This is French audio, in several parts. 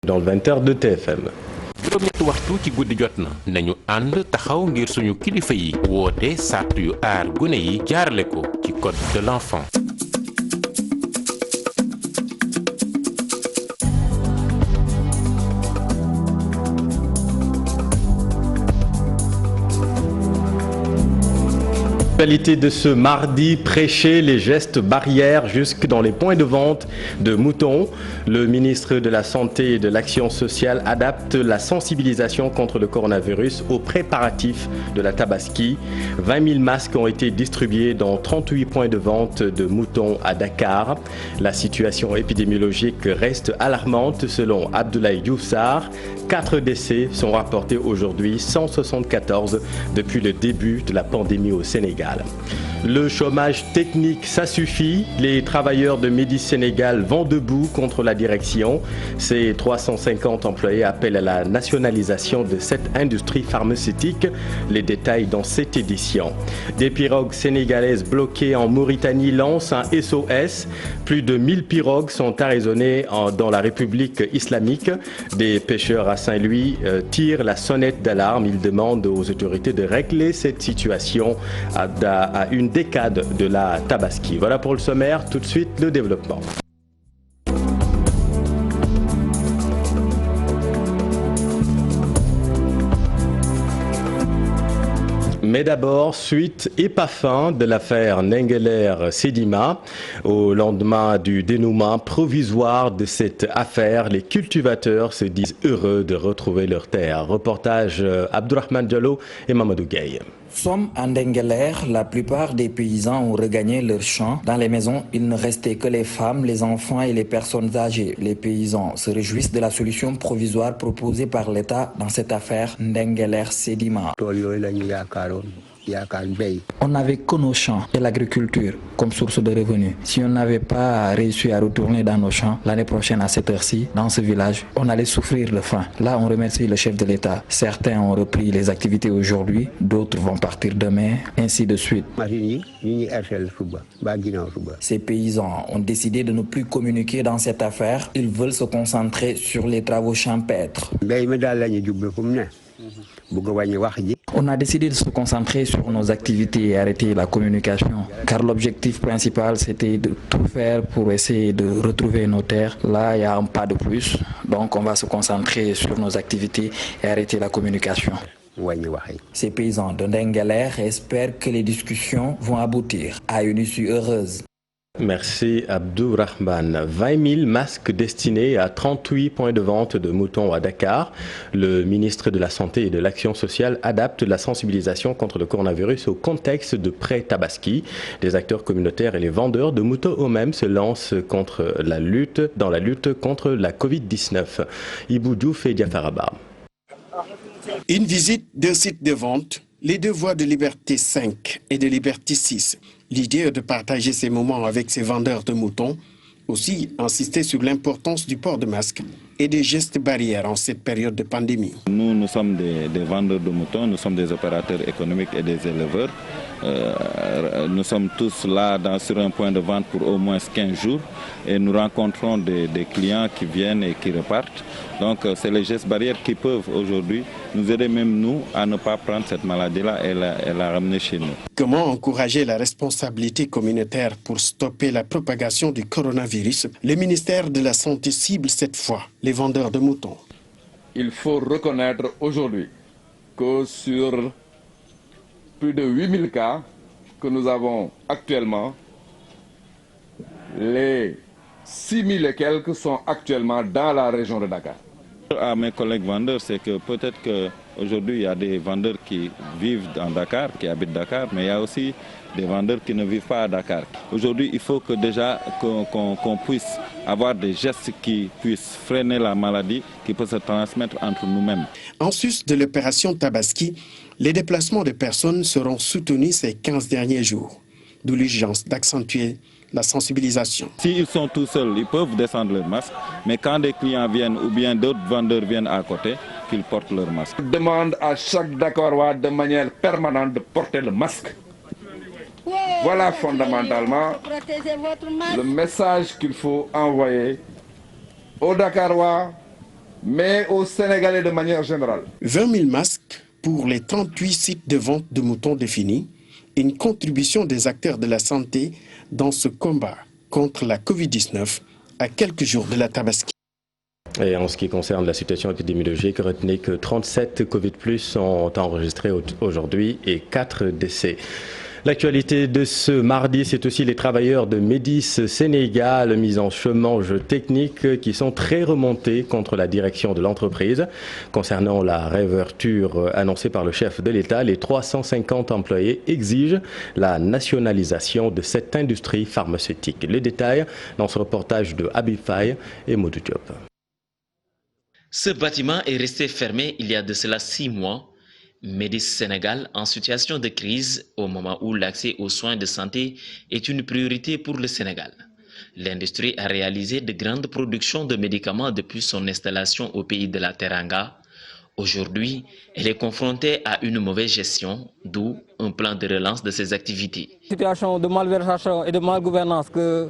Dans le 20h de TFM. juróom-ñetti waxtu ci guddi jot na nañu ànd taxaw ngir suñu kilifa yi woote sart yu aar gune yi jaarale ko ci code de l'enfant. L'actualité de ce mardi, prêcher les gestes barrières jusque dans les points de vente de moutons. Le ministre de la Santé et de l'Action sociale adapte la sensibilisation contre le coronavirus aux préparatifs de la Tabaski. 20 000 masques ont été distribués dans 38 points de vente de moutons à Dakar. La situation épidémiologique reste alarmante selon Abdoulaye Diouf Sarr. 4 décès sont rapportés aujourd'hui, 174 depuis le début de la pandémie au Sénégal. Le chômage technique, ça suffit. Les travailleurs de Médis Sénégal vont debout contre la direction. Ces 350 employés appellent à la nationalisation de cette industrie pharmaceutique. Les détails dans cette édition. Des pirogues sénégalaises bloquées en Mauritanie lancent un SOS. Plus de 1000 pirogues sont arraisonnées dans la République islamique. Des pêcheurs à Saint-Louis tirent la sonnette d'alarme. Ils demandent aux autorités de régler cette situation à une décade de la Tabaski. Voilà pour le sommaire, tout de suite le développement. Mais d'abord, suite et pas fin de l'affaire Ndingler-Sedima. Au lendemain du dénouement provisoire de cette affaire, les cultivateurs se disent heureux de retrouver leur terre. Reportage Abdourahmane Diallo et Mamadou Gueye. Sommes à Ndingler, la plupart des paysans ont regagné leurs champs. Dans les maisons, il ne restait que les femmes, les enfants et les personnes âgées. Les paysans se réjouissent de la solution provisoire proposée par l'État dans cette affaire Ndingler-Sedima. On n'avait que nos champs et l'agriculture comme source de revenus. Si on n'avait pas réussi à retourner dans nos champs l'année prochaine à cette heure-ci, dans ce village, on allait souffrir de faim. Là, on remercie le chef de l'État. Certains ont repris les activités aujourd'hui, d'autres vont partir demain, ainsi de suite. Ces paysans ont décidé de ne plus communiquer dans cette affaire. Ils veulent se concentrer sur les travaux champêtres. On a décidé de se concentrer sur nos activités et arrêter la communication, car l'objectif principal c'était de tout faire pour essayer de retrouver nos terres. Là, il y a un pas de plus, donc on va se concentrer sur nos activités et arrêter la communication. Ces paysans de Ndingler espèrent que les discussions vont aboutir à une issue heureuse. Merci Abdourahmane. 20 000 masques destinés à 38 points de vente de moutons à Dakar. Le ministre de la Santé et de l'Action sociale adapte la sensibilisation contre le coronavirus au contexte de pré-Tabaski. Les acteurs communautaires et les vendeurs de moutons eux-mêmes se lancent dans la lutte contre la Covid-19. Ibou Diouf et Diafaraba. Une visite d'un site de vente, les deux voies de Liberté 5 et de Liberté 6. L'idée est de partager ces moments avec ces vendeurs de moutons. Aussi, insister sur l'importance du port de masque et des gestes barrières en cette période de pandémie. Nous sommes des vendeurs de moutons, nous sommes des opérateurs économiques et des éleveurs. Nous sommes tous là sur un point de vente pour au moins 15 jours et nous rencontrons des clients qui viennent et qui repartent. Donc c'est les gestes barrières qui peuvent aujourd'hui nous aider même nous à ne pas prendre cette maladie-là et la ramener chez nous. Comment encourager la responsabilité communautaire pour stopper la propagation du coronavirus? Le ministère de la Santé cible cette fois les vendeurs de moutons. Il faut reconnaître aujourd'hui que sur plus de 8000 cas que nous avons actuellement, les 6000 et quelques sont actuellement dans la région de Dakar. À mes collègues vendeurs, c'est que peut-être qu'aujourd'hui il y a des vendeurs qui vivent dans Dakar, qui habitent Dakar, mais il y a aussi des vendeurs qui ne vivent pas à Dakar. Aujourd'hui, il faut que déjà qu'on puisse avoir des gestes qui puissent freiner la maladie, qui peut se transmettre entre nous-mêmes. En sus de l'opération Tabaski, les déplacements de personnes seront soutenus ces 15 derniers jours, d'où l'urgence d'accentuer la sensibilisation. S'ils sont tout seuls, ils peuvent descendre leur masque, mais quand des clients viennent ou bien d'autres vendeurs viennent à côté, qu'ils portent leur masque. Je demande à chaque Dakarois de manière permanente de porter le masque. Voilà fondamentalement le message qu'il faut envoyer aux Dakarois mais aux Sénégalais de manière générale. 20 000 masques pour les 38 sites de vente de moutons définis, une contribution des acteurs de la santé dans ce combat contre la Covid-19 à quelques jours de la Tabaski. Et en ce qui concerne la situation épidémiologique, retenez que 37 Covid+ sont enregistrés aujourd'hui et 4 décès. L'actualité de ce mardi, c'est aussi les travailleurs de Médis Sénégal mis en chômage technique qui sont très remontés contre la direction de l'entreprise. Concernant la réouverture annoncée par le chef de l'État, les 350 employés exigent la nationalisation de cette industrie pharmaceutique. Les détails dans ce reportage de Habib Faye et Modou Diop. Ce bâtiment est resté fermé il y a de cela 6 mois. Médis Sénégal en situation de crise au moment où l'accès aux soins de santé est une priorité pour le Sénégal. L'industrie a réalisé de grandes productions de médicaments depuis son installation au pays de la Teranga. Aujourd'hui, elle est confrontée à une mauvaise gestion, d'où un plan de relance de ses activités. La situation de malversation et de malgouvernance que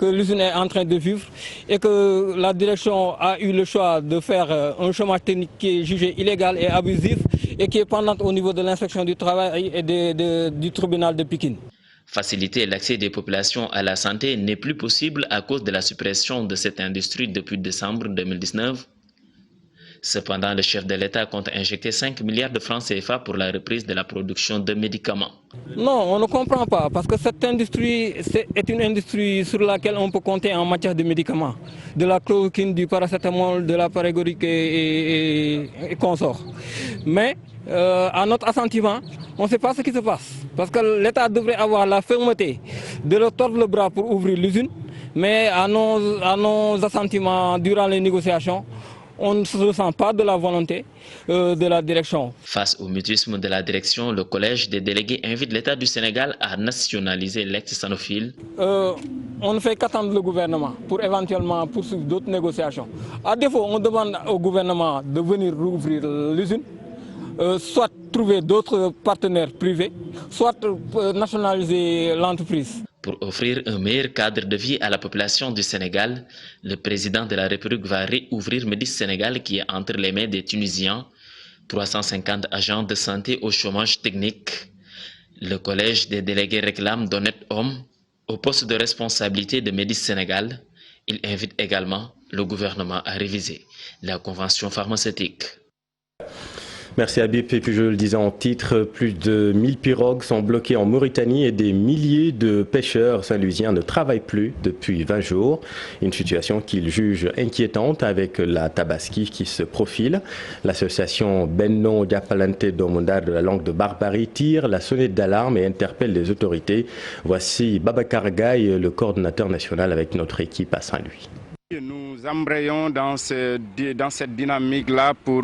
l'usine est en train de vivre et que la direction a eu le choix de faire un chômage technique qui est jugé illégal et abusif et qui est pendante au niveau de l'inspection du travail et du tribunal de Pékin. Faciliter l'accès des populations à la santé n'est plus possible à cause de la suppression de cette industrie depuis décembre 2019. Cependant, le chef de l'État compte injecter 5 milliards de francs CFA pour la reprise de la production de médicaments. Non, on ne comprend pas parce que cette industrie est une industrie sur laquelle on peut compter en matière de médicaments. De la chloroquine, du paracétamol, de la parégorique et consorts. Mais à notre assentiment, on ne sait pas ce qui se passe. Parce que l'État devrait avoir la fermeté de leur tordre le bras pour ouvrir l'usine. Mais à nos assentiments durant les négociations, on ne se ressent pas de la volonté de la direction. Face au mutisme de la direction, le collège des délégués invite l'État du Sénégal à nationaliser l'ex-Sanofi. On ne fait qu'attendre le gouvernement pour éventuellement poursuivre d'autres négociations. À défaut, on demande au gouvernement de venir rouvrir l'usine, soit trouver d'autres partenaires privés, soit nationaliser l'entreprise. Pour offrir un meilleur cadre de vie à la population du Sénégal, le président de la République va réouvrir Médis Sénégal qui est entre les mains des Tunisiens. 350 agents de santé au chômage technique. Le collège des délégués réclame d'honnêtes hommes au poste de responsabilité de Médis Sénégal. Il invite également le gouvernement à réviser la convention pharmaceutique. Merci Habib. Et puis je le disais en titre, plus de 1000 pirogues sont bloquées en Mauritanie et des milliers de pêcheurs saint-louisiens ne travaillent plus depuis 20 jours. Une situation qu'ils jugent inquiétante avec la Tabaski qui se profile. L'association Benno Diapalante Domunda de la langue de Barbarie tire la sonnette d'alarme et interpelle les autorités. Voici Babacar Gaye, le coordonnateur national avec notre équipe à Saint-Louis. Nous embrayons dans cette dynamique-là pour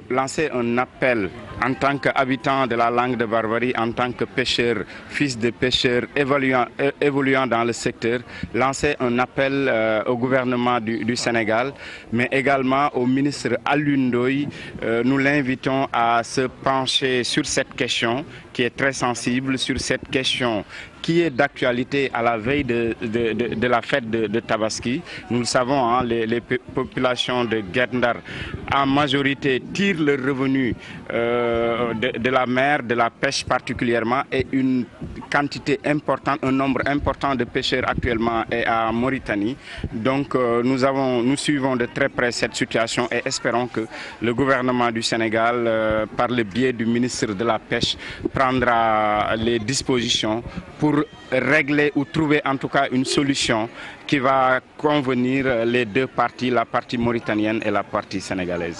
lancer un appel en tant qu'habitant de la langue de Barbarie, en tant que pêcheur, fils de pêcheur évoluant dans le secteur, lancer un appel au gouvernement du Sénégal, mais également au ministre Alioune Ndoye. Nous l'invitons à se pencher sur cette question qui est très sensible, sur cette question qui est d'actualité à la veille de la fête de Tabaski. Nous le savons, hein, les populations de Guet-Ndar en majorité tirent leurs revenus de la mer, de la pêche particulièrement, et une quantité importante, un nombre important de pêcheurs actuellement est à Mauritanie. Donc nous suivons de très près cette situation et espérons que le gouvernement du Sénégal, par le biais du ministre de la Pêche, prendra les dispositions pour régler ou trouver en tout cas une solution qui va convenir les deux parties, la partie mauritanienne et la partie sénégalaise.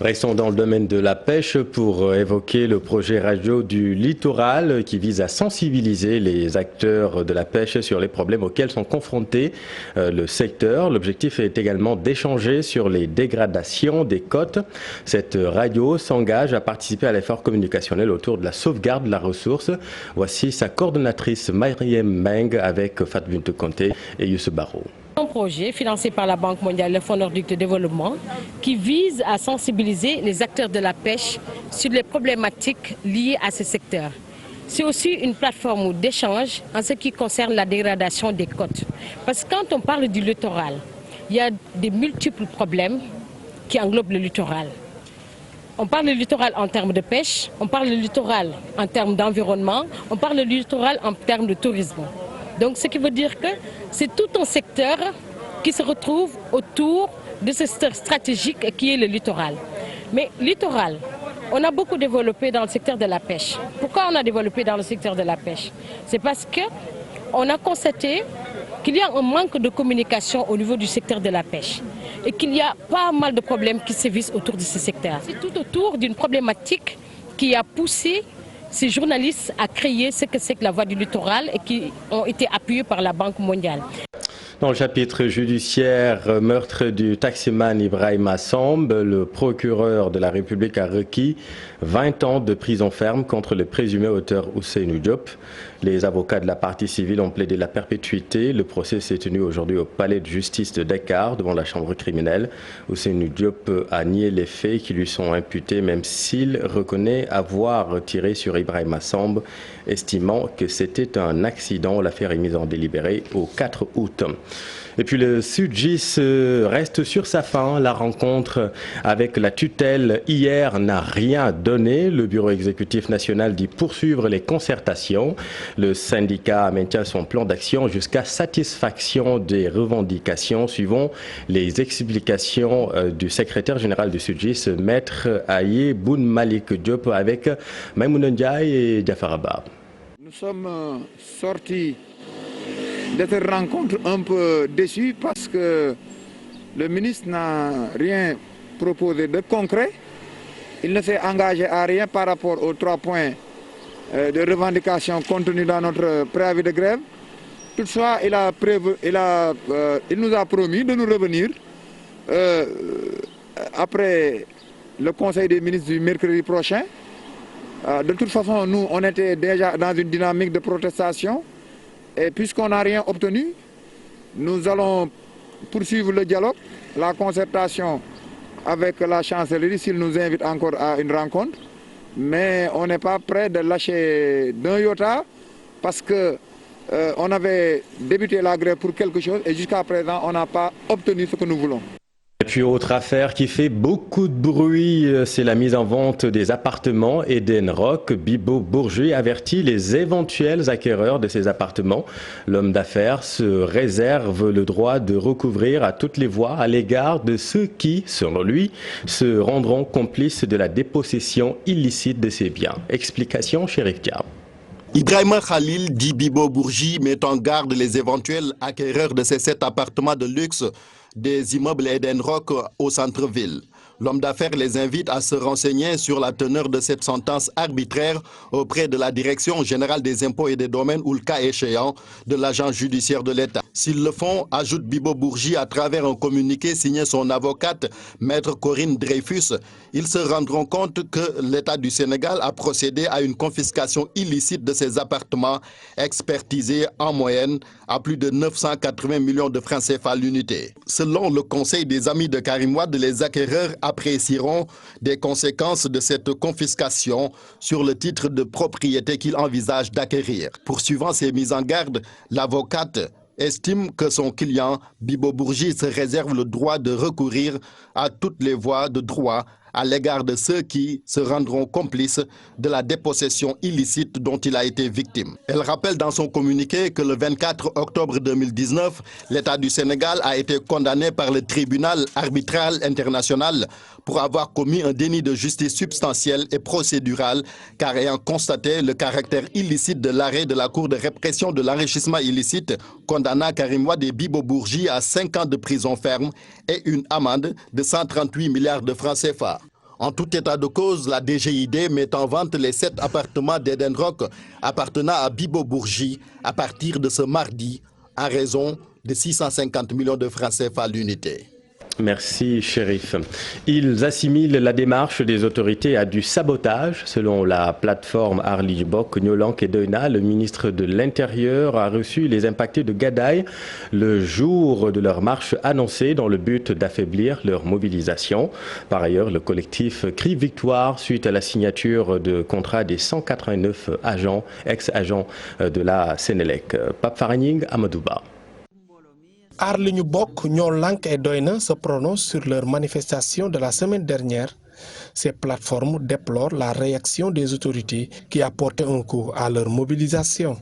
Restons dans le domaine de la pêche pour évoquer le projet radio du littoral qui vise à sensibiliser les acteurs de la pêche sur les problèmes auxquels sont confrontés le secteur. L'objectif est également d'échanger sur les dégradations des côtes. Cette radio s'engage à participer à l'effort communicationnel autour de la sauvegarde de la ressource. Voici sa coordonnatrice Mariem Meng avec Fatbinte Conté et Youssef Barro. Un projet financé par la Banque mondiale et le Fonds nordique de développement qui vise à sensibiliser les acteurs de la pêche sur les problématiques liées à ce secteur. C'est aussi une plateforme d'échange en ce qui concerne la dégradation des côtes. Parce que quand on parle du littoral, il y a de multiples problèmes qui englobe le littoral. On parle du littoral en termes de pêche, on parle du littoral en termes d'environnement, on parle du littoral en termes de tourisme. Donc ce qui veut dire que c'est tout un secteur qui se retrouve autour de ce secteur stratégique qui est le littoral. Mais littoral, on a beaucoup développé dans le secteur de la pêche. Pourquoi on a développé dans le secteur de la pêche? C'est parce qu'on a constaté qu'il y a un manque de communication au niveau du secteur de la pêche et qu'il y a pas mal de problèmes qui sévissent autour de ce secteur. C'est tout autour d'une problématique qui a poussé ces journalistes à créer ce que c'est que la voie du littoral et qui ont été appuyés par la Banque mondiale. Dans le chapitre judiciaire, meurtre du taximan Ibrahima Samb, le procureur de la République a requis 20 ans de prison ferme contre le présumé auteur Ousseynou Diop. Les avocats de la partie civile ont plaidé la perpétuité. Le procès s'est tenu aujourd'hui au palais de justice de Dakar devant la chambre criminelle. Ousseynou Diop a nié les faits qui lui sont imputés, même s'il reconnaît avoir tiré sur Ibrahima Samb, estimant que c'était un accident. L'affaire est mise en délibéré au 4 août. Et puis le SYTJUST reste sur sa faim. La rencontre avec la tutelle hier n'a rien donné. Le bureau exécutif national dit poursuivre les concertations. Le syndicat maintient son plan d'action jusqu'à satisfaction des revendications, suivant les explications du secrétaire général du SYTJUST, Maître Aye Boun Malik Diop, avec Maïmouna Ndiaye et Diafar Abba. Nous sommes sortis de cette rencontre un peu déçus parce que le ministre n'a rien proposé de concret. Il ne s'est engagé à rien par rapport aux 3 points de revendication contenus dans notre préavis de grève. Toutefois, il nous a promis de nous revenir après le Conseil des ministres du mercredi prochain. De toute façon, nous, on était déjà dans une dynamique de protestation. Et puisqu'on n'a rien obtenu, nous allons poursuivre le dialogue, la concertation avec la chancellerie s'il nous invite encore à une rencontre. Mais on n'est pas prêt de lâcher d'un iota parce qu'on avait débuté la grève pour quelque chose et jusqu'à présent, on n'a pas obtenu ce que nous voulons. Et puis autre affaire qui fait beaucoup de bruit, c'est la mise en vente des appartements Edenrock. Bibo Bourgi avertit les éventuels acquéreurs de ces appartements. L'homme d'affaires se réserve le droit de recouvrir à toutes les voies à l'égard de ceux qui, selon lui, se rendront complices de la dépossession illicite de ces biens. Explication, Chérif Dia. Ibrahima Khalil dit Bibo Bourgi met en garde les éventuels acquéreurs de ces 7 appartements de luxe des immeubles Edenrock au centre-ville. L'homme d'affaires les invite à se renseigner sur la teneur de cette sentence arbitraire auprès de la Direction générale des impôts et des domaines ou le cas échéant de l'agent judiciaire de l'État. S'ils le font, ajoute Bibo Bourgi à travers un communiqué signé son avocate, Maître Corinne Dreyfus, ils se rendront compte que l'État du Sénégal a procédé à une confiscation illicite de ces appartements expertisés en moyenne à plus de 980 millions de francs CFA l'unité. Selon le Conseil des amis de Karim Wade, les acquéreurs apprécieront des conséquences de cette confiscation sur le titre de propriété qu'ils envisagent d'acquérir. Poursuivant ces mises en garde, l'avocate estime que son client, Bibo Bourgi, se réserve le droit de recourir à toutes les voies de droit à l'égard de ceux qui se rendront complices de la dépossession illicite dont il a été victime. Elle rappelle dans son communiqué que le 24 octobre 2019, l'État du Sénégal a été condamné par le tribunal arbitral international pour avoir commis un déni de justice substantiel et procédural car ayant constaté le caractère illicite de l'arrêt de la Cour de répression de l'enrichissement illicite condamnant Karim Wade et Bibo Bourgi à 5 ans de prison ferme et une amende de 138 milliards de francs CFA. En tout état de cause, la DGID met en vente les 7 appartements d'Edenrock appartenant à Bibo Bourgi à partir de ce mardi à raison de 650 millions de francs CFA l'unité. Merci, Chérif. Ils assimilent la démarche des autorités à du sabotage. Selon la plateforme Arli Bok, Nyolank et Doina, le ministre de l'Intérieur a reçu les impactés de Gadaye le jour de leur marche annoncée dans le but d'affaiblir leur mobilisation. Par ailleurs, le collectif crie victoire suite à la signature de contrat des 189 ex-agents de la Sénélec. Pape Faragning, Amadouba. Aar Li Ñu Bokk, Ñoo Lank et Doyna se prononcent sur leur manifestation de la semaine dernière. Ces plateformes déplorent la réaction des autorités qui a porté un coup à leur mobilisation.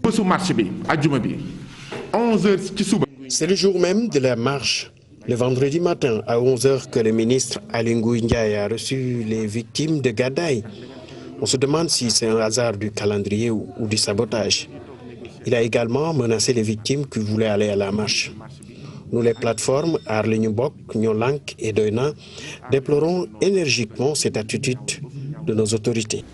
C'est le jour même de la marche, le vendredi matin à 11h, que le ministre Aly Ngouille Ndiaye a reçu les victimes de Gadaye. On se demande si c'est un hasard du calendrier ou du sabotage. Il a également menacé les victimes qui voulaient aller à la marche. Nous, les plateformes Aar Li Ñu Bokk, Ñoo Lank et Doyna, déplorons énergiquement cette attitude de nos autorités.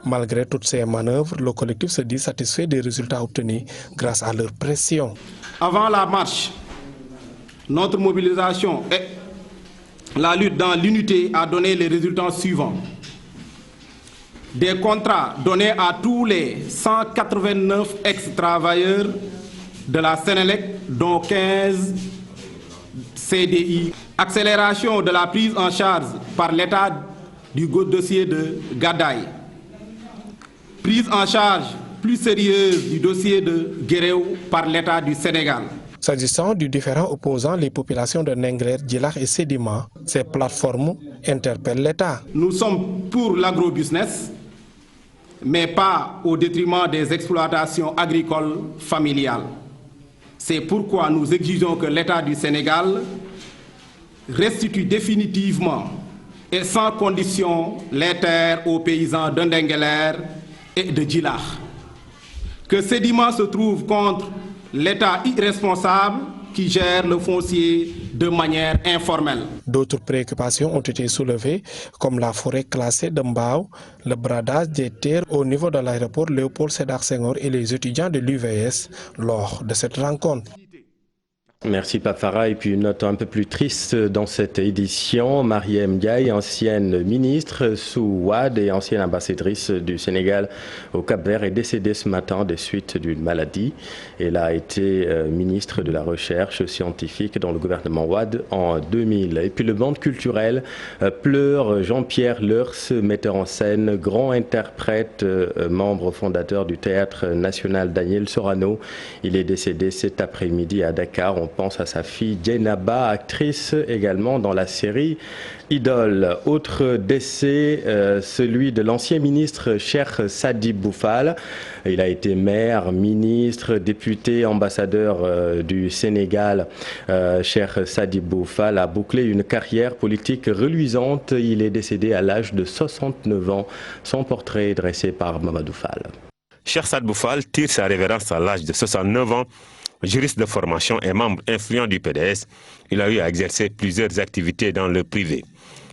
Malgré toutes ces manœuvres, le collectif se dit satisfait des résultats obtenus grâce à leur pression. Avant la marche, notre mobilisation et la lutte dans l'unité a donné les résultats suivants. Des contrats donnés à tous les 189 ex-travailleurs de la Sénélec, dont 15 CDI. Accélération de la prise en charge par l'État du dossier de Gadaye. Prise en charge plus sérieuse du dossier de Guéréo par l'État du Sénégal. S'agissant du différend opposant les populations de Nenglert, Djilakh et Sédima, ces plateformes interpellent l'État. Nous sommes pour l'agrobusiness, mais pas au détriment des exploitations agricoles familiales. C'est pourquoi nous exigeons que l'État du Sénégal restitue définitivement et sans condition les terres aux paysans de Nenglert et de Djilakh. Que Sédima se trouve contre l'État irresponsable qui gère le foncier de manière informelle. D'autres préoccupations ont été soulevées, comme la forêt classée de Mbao, le bradage des terres au niveau de l'aéroport Léopold Sédar Senghor et les étudiants de l'UVS lors de cette rencontre. Merci Pafara. Et puis une note un peu plus triste dans cette édition. Marième Ndiaye, ancienne ministre sous Wade et ancienne ambassadrice du Sénégal au Cap-Vert, est décédée ce matin des suites d'une maladie. Elle a été ministre de la Recherche scientifique dans le gouvernement Wade en 2000. Et puis le monde culturel pleure. Jean-Pierre Leurs, metteur en scène, grand interprète, membre fondateur du Théâtre National Daniel Sorano. Il est décédé cet après-midi à Dakar. On pense à sa fille Djenaba, actrice également dans la série Idole. Autre décès, celui de l'ancien ministre Cheikh Sadibou Boufal. Il a été maire, ministre, député, ambassadeur du Sénégal. Cheikh Sadibou Boufal a bouclé une carrière politique reluisante. Il est décédé à l'âge de 69 ans. Son portrait est dressé par Mamadou Fall. Cheikh Sadibou Boufal tire sa révérence à l'âge de 69 ans. Juriste de formation et membre influent du PDS, il a eu à exercer plusieurs activités dans le privé.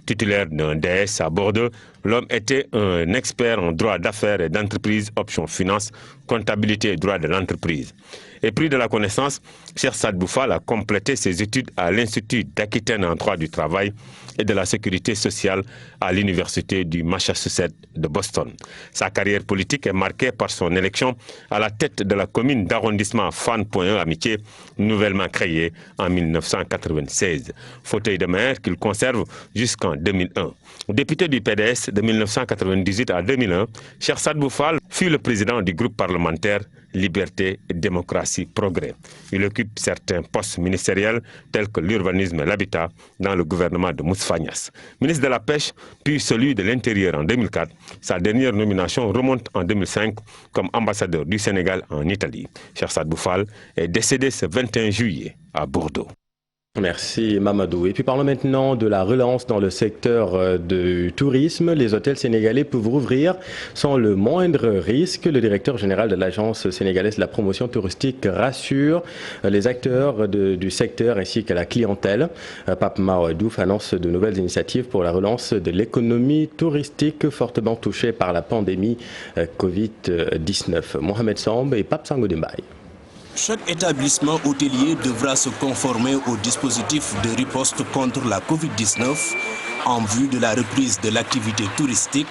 Titulaire d'un DS à Bordeaux, l'homme était un expert en droit d'affaires et d'entreprise, options finance, comptabilité et droit de l'entreprise. Épris de la connaissance, Cheikh Sadibou Boufal a complété ses études à l'Institut d'Aquitaine en droit du travail et de la sécurité sociale à l'Université du Massachusetts de Boston. Sa carrière politique est marquée par son élection à la tête de la commune d'arrondissement Fann-Point Amitié, nouvellement créée en 1996. Fauteuil de maire qu'il conserve jusqu'en 2001. Député du PDS de 1998 à 2001, Cheikh Sadibou Boufal fut le président du groupe parlementaire Liberté, Démocratie, Progrès. Il occupe certains postes ministériels tels que l'urbanisme et l'habitat dans le gouvernement de Moustapha Niasse. Ministre de la Pêche, puis celui de l'Intérieur en 2004. Sa dernière nomination remonte en 2005 comme ambassadeur du Sénégal en Italie. Cheikh Sadibou Boufal est décédé ce 21 juillet à Bordeaux. Merci Mamadou. Et puis parlons maintenant de la relance dans le secteur du tourisme. Les hôtels sénégalais peuvent rouvrir sans le moindre risque. Le directeur général de l'Agence sénégalaise de la promotion touristique rassure les acteurs du secteur ainsi que la clientèle. Pape Mahadouf annonce de nouvelles initiatives pour la relance de l'économie touristique fortement touchée par la pandémie Covid-19. Mohamed Samb et Pape Sango Dembaye. Chaque établissement hôtelier devra se conformer au dispositif de riposte contre la Covid-19 en vue de la reprise de l'activité touristique.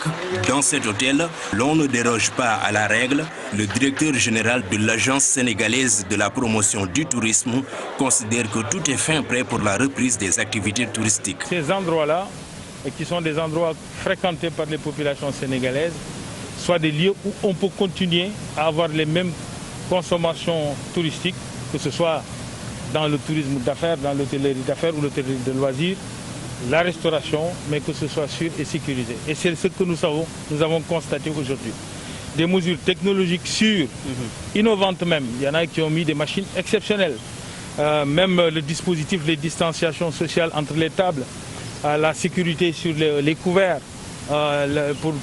Dans cet hôtel, l'on ne déroge pas à la règle. Le directeur général de l'Agence sénégalaise de la promotion du tourisme considère que tout est fin prêt pour la reprise des activités touristiques. Ces endroits-là, qui sont des endroits fréquentés par les populations sénégalaises, soient des lieux où on peut continuer à avoir les mêmes consommations touristiques, que ce soit dans le tourisme d'affaires, dans l'hôtellerie d'affaires ou l'hôtellerie de loisirs, la restauration, mais que ce soit sûr et sécurisé. Et c'est ce que nous avons constaté aujourd'hui. Des mesures technologiques sûres, innovantes même. Il y en a qui ont mis des machines exceptionnelles. Même le dispositif, les distanciations sociales entre les tables, la sécurité sur les couverts,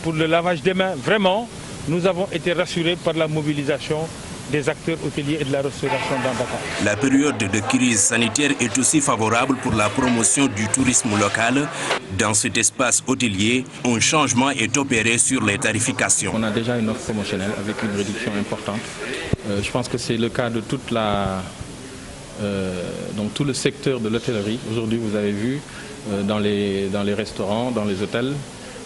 pour le lavage des mains. Vraiment, nous avons été rassurés par la mobilisation des acteurs hôteliers et de la restauration dans Dakar. La période de crise sanitaire est aussi favorable pour la promotion du tourisme local. Dans cet espace hôtelier, un changement est opéré sur les tarifications. On a déjà une offre promotionnelle avec une réduction importante. Je pense que c'est le cas de toute donc tout le secteur de l'hôtellerie. Aujourd'hui, vous avez vu, dans les restaurants, dans les hôtels,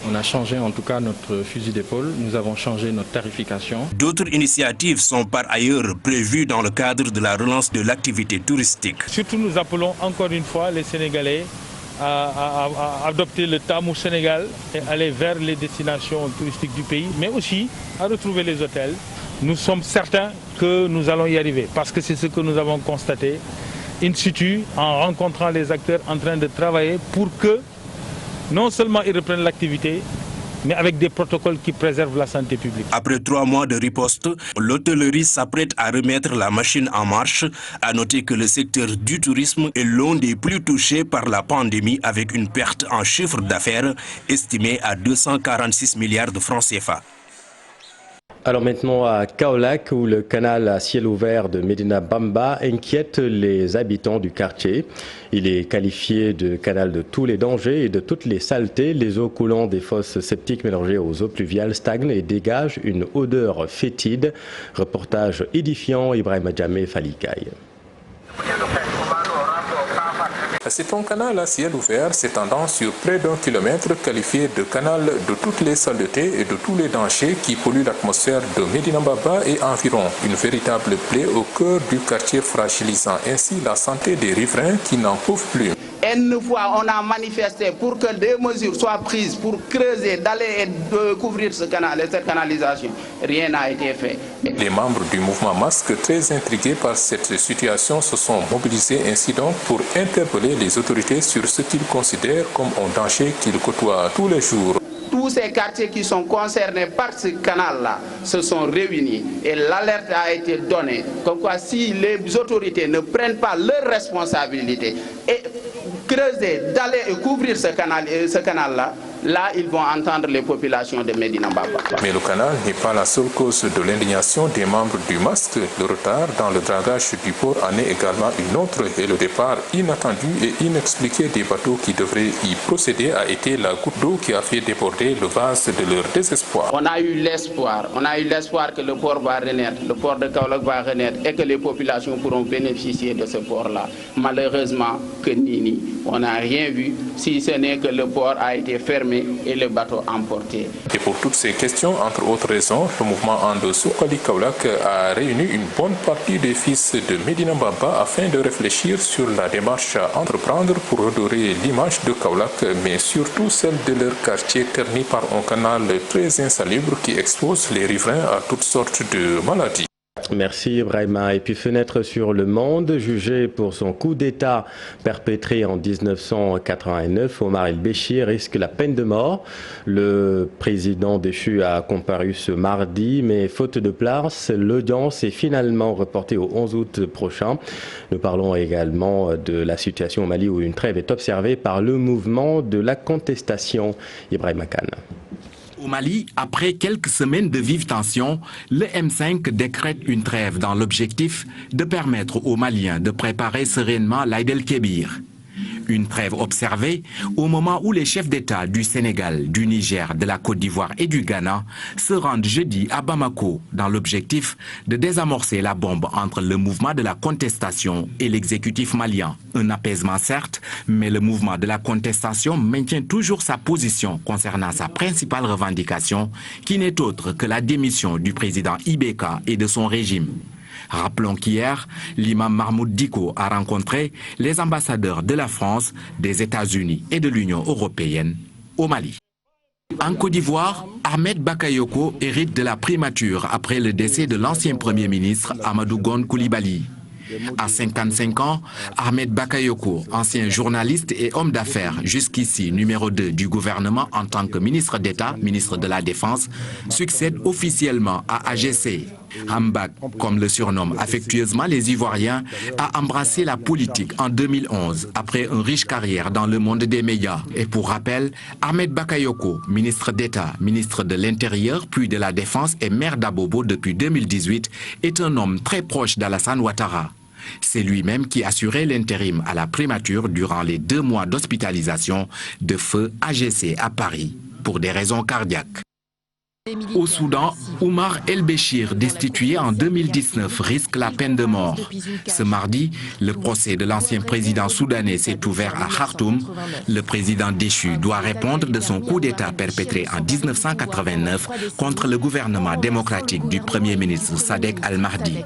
on a changé en tout cas notre fusil d'épaule, nous avons changé notre tarification. D'autres initiatives sont par ailleurs prévues dans le cadre de la relance de l'activité touristique. Surtout, nous appelons encore une fois les Sénégalais à adopter le Tamou Sénégal et aller vers les destinations touristiques du pays, mais aussi à retrouver les hôtels. Nous sommes certains que nous allons y arriver parce que c'est ce que nous avons constaté in situ en rencontrant les acteurs en train de travailler pour que non seulement ils reprennent l'activité, mais avec des protocoles qui préservent la santé publique. Après 3 mois de riposte, l'hôtellerie s'apprête à remettre la machine en marche. À noter que le secteur du tourisme est l'un des plus touchés par la pandémie avec une perte en chiffre d'affaires estimée à 246 milliards de francs CFA. Alors maintenant à Kaolack, où le canal à ciel ouvert de Medina Bamba inquiète les habitants du quartier. Il est qualifié de canal de tous les dangers et de toutes les saletés. Les eaux coulant des fosses septiques mélangées aux eaux pluviales stagnent et dégagent une odeur fétide. Reportage édifiant, Ibrahim Adjamé Falikaï. C'est un canal à ciel ouvert s'étendant sur près d'1 kilomètre, qualifié de canal de toutes les saletés et de tous les dangers qui polluent l'atmosphère de Medina Bamba et environ. Une véritable plaie au cœur du quartier, fragilisant ainsi la santé des riverains qui n'en peuvent plus. Une fois, on a manifesté pour que des mesures soient prises pour creuser, d'aller et couvrir ce canal et cette canalisation. Rien n'a été fait. Les membres du mouvement Masque, très intrigués par cette situation, se sont mobilisés ainsi donc pour interpeller les autorités sur ce qu'ils considèrent comme un danger qu'ils côtoient tous les jours. Tous ces quartiers qui sont concernés par ce canal-là se sont réunis et l'alerte a été donnée. Comme quoi, si les autorités ne prennent pas leurs responsabilités et creuser, d'aller et couvrir ce canal-là, là, ils vont entendre les populations de Medina Bamba. Mais le canal n'est pas la seule cause de l'indignation des membres du Masque. Le retard dans le dragage du port en est également une autre et le départ inattendu et inexpliqué des bateaux qui devraient y procéder a été la goutte d'eau qui a fait déborder le vase de leur désespoir. On a eu l'espoir que le port va renaître, le port de Kaolack va renaître et que les populations pourront bénéficier de ce port-là. Malheureusement, que nini, on n'a rien vu, si ce n'est que le port a été fermé et le bateau emporté. Et pour toutes ces questions, entre autres raisons, le mouvement Ande Soukali Kaolack a réuni une bonne partie des fils de Medina Bamba afin de réfléchir sur la démarche à entreprendre pour redorer l'image de Kaolack, mais surtout celle de leur quartier terni par un canal très insalubre qui expose les riverains à toutes sortes de maladies. Merci Ibrahima. Et puis fenêtre sur le monde, jugé pour son coup d'État perpétré en 1989, Omar El-Béchir risque la peine de mort. Le président déchu a comparu ce mardi, mais faute de place, l'audience est finalement reportée au 11 août prochain. Nous parlons également de la situation au Mali où une trêve est observée par le mouvement de la contestation. Ibrahima Khan. Au Mali, après quelques semaines de vives tensions, le M5 décrète une trêve dans l'objectif de permettre aux Maliens de préparer sereinement l'Aïd el-Kébir. Une trêve observée au moment où les chefs d'État du Sénégal, du Niger, de la Côte d'Ivoire et du Ghana se rendent jeudi à Bamako dans l'objectif de désamorcer la bombe entre le mouvement de la contestation et l'exécutif malien. Un apaisement certes, mais le mouvement de la contestation maintient toujours sa position concernant sa principale revendication, qui n'est autre que la démission du président Ibeka et de son régime. Rappelons qu'hier, l'imam Mahmoud Dicko a rencontré les ambassadeurs de la France, des États-Unis et de l'Union européenne au Mali. En Côte d'Ivoire, Ahmed Bakayoko hérite de la primature après le décès de l'ancien Premier ministre Amadou Gon Coulibaly. À 55 ans, Ahmed Bakayoko, ancien journaliste et homme d'affaires, jusqu'ici numéro 2 du gouvernement en tant que ministre d'État, ministre de la Défense, succède officiellement à AGC. Hambak, comme le surnomment affectueusement les Ivoiriens, a embrassé la politique en 2011 après une riche carrière dans le monde des médias. Et pour rappel, Ahmed Bakayoko, ministre d'État, ministre de l'Intérieur, puis de la Défense et maire d'Abobo depuis 2018, est un homme très proche d'Alassane Ouattara. C'est lui-même qui assurait l'intérim à la primature durant les 2 mois d'hospitalisation de feu AGC à Paris pour des raisons cardiaques. Au Soudan, Oumar El-Béchir, destitué en 2019, risque la peine de mort. Ce mardi, le procès de l'ancien président soudanais s'est ouvert à Khartoum. Le président déchu doit répondre de son coup d'État perpétré en 1989 contre le gouvernement démocratique du Premier ministre Sadek Al-Mahdi.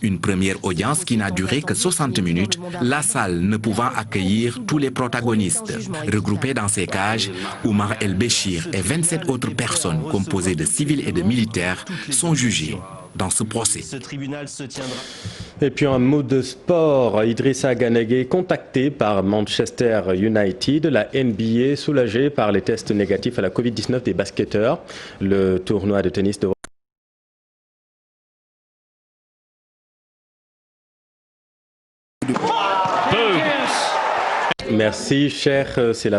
Une première audience qui n'a duré que 60 minutes, la salle ne pouvant accueillir tous les protagonistes. Regroupés dans ces cages, Oumar El-Béchir et 27 autres personnes composées de civils et de militaires sont jugés dans ce procès. Et puis un mot de sport, Idrissa Gana Gueye contacté par Manchester United, la NBA soulagée par les tests négatifs à la Covid-19 des basketteurs. Le tournoi de tennis de Merci cher, c'est la